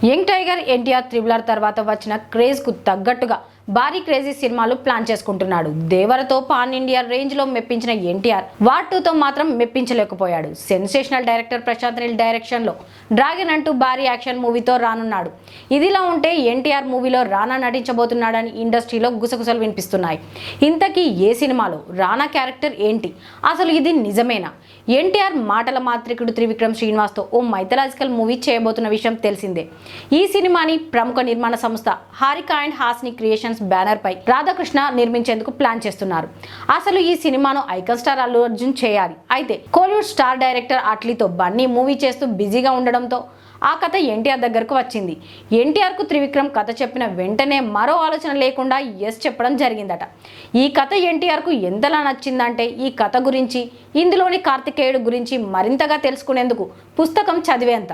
Young tiger NTR triple R తర్వాత వచ్చిన craze కు తగ్గట్టుగా భారీ క్రేజీ సినిమాలు ప్లాన్ చేసుకుంటున్నాడు. దేవరతో పాన్ ఇండియా రేంజ్ లో మెప్పించిన ఎన్టీఆర్ వార్ 2తో మాత్రం మెప్పించలేకపోయాడు. Sensational director Prashanth Neel direction లో డ్రాగన్ అంటూ భారీ యాక్షన్ మూవీతో రానున్నాడు. ఇదిలా ఉంటే ఎన్టీఆర్ మూవీలో రానా నటించబోతున్నాడని ఇండస్ట్రీలో గుసగుసలు వినిపిస్తున్నాయి. ఇంతకీ ఏ సినిమాలో రానా క్యారెక్టర్ ఏంటి? అసలు ఇది నిజమేనా? ఎన్టీఆర్ మాటల మాత్రికుడు త్రివిక్రమ్ శ్రీనివాస్తో ఓ మైథలాజికల్ మూవీ చేయబోతున్న విషయం తెలిసిందే. ఈ సినిమాని ప్రముఖ నిర్మాణ సంస్థ Haarika and Hassine creations banner పై రాధాకృష్ణ నిర్మించేందుకు ప్లాన్ చేస్తున్నారు. అసలు ఈ సినిమాను ఐకాన్ స్టార్ అల్లు అర్జున్ చేయాలి. అయితే కోలీవుడ్ స్టార్ డైరెక్టర్ అట్లీతో బన్నీ మూవీ చేస్తూ బిజీగా ఉండడంతో ఆ కథ ఎన్టీఆర్ దగ్గరకు వచ్చింది. ఎన్టీఆర్కు త్రివిక్రమ్ కథ చెప్పిన వెంటనే మరో ఆలోచన లేకుండా ఎస్ చెప్పడం జరిగిందట. ఈ కథ ఎన్టీఆర్కు ఎంతలా నచ్చిందంటే ఈ కథ గురించి, ఇందులోని కార్తికేయుడు గురించి మరింతగా తెలుసుకునేందుకు పుస్తకం చదివేంత.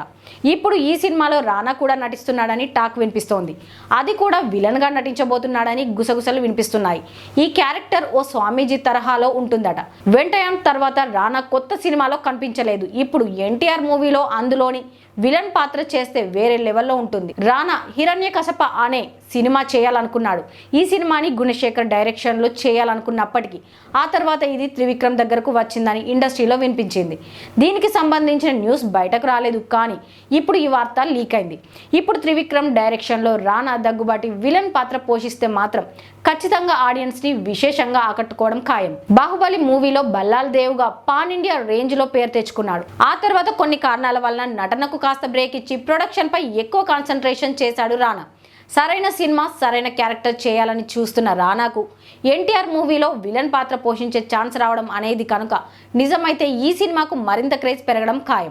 ఇప్పుడు ఈ సినిమాలో రానా కూడా నటిస్తున్నాడని టాక్ వినిపిస్తోంది. అది కూడా విలన్గా నటించబోతున్నాడని గుసగుసలు వినిపిస్తున్నాయి. ఈ క్యారెక్టర్ ఓ స్వామీజీ తరహాలో ఉంటుందట. వెంటయాం తర్వాత రానా కొత్త సినిమాలో కనిపించలేదు. ఇప్పుడు ఎన్టీఆర్ మూవీలో అందులోని విలన్ పాత్ర చేస్తే వేరే లెవెల్లో ఉంటుంది. రానా హిరణ్యకశప అనే సినిమా చేయాలనుకున్నాడు. ఈ సినిమాని గుణశేఖర్ డైరెక్షన్లో చేయాలనుకున్నప్పటికీ ఆ తర్వాత ఇది త్రివిక్రమ్ దగ్గరకు వచ్చిందని ఇండస్ట్రీలో వినిపించింది. దీనికి సంబంధించిన న్యూస్ బయటకు రాలేదు, కానీ ఇప్పుడు ఈ వార్త లీక్ అయింది. ఇప్పుడు త్రివిక్రమ్ డైరెక్షన్లో రానా దగ్గుబాటి విలన్ పాత్ర పోషిస్తే మాత్రం ఖచ్చితంగా ఆడియన్స్ని విశేషంగా ఆకట్టుకోవడం ఖాయం. బాహుబలి మూవీలో బల్లాల్ దేవుగా పాన్ ఇండియా రేంజ్లో పేరు తెచ్చుకున్నాడు. ఆ తర్వాత కొన్ని కారణాల వలన నటనకు కాస్త బ్రేక్ ఇచ్చి ప్రొడక్షన్ పై ఎక్కువ కాన్సన్ట్రేషన్ చేశాడు రానా. సరైన సినిమా, సరైన క్యారెక్టర్ చేయాలని చూస్తున్న రానాకు ఎన్టీఆర్ మూవీలో విలన్ పాత్ర పోషించే ఛాన్స్ రావడం అనేది కనుక నిజమైతే ఈ సినిమాకు మరింత క్రేజ్ పెరగడం ఖాయం.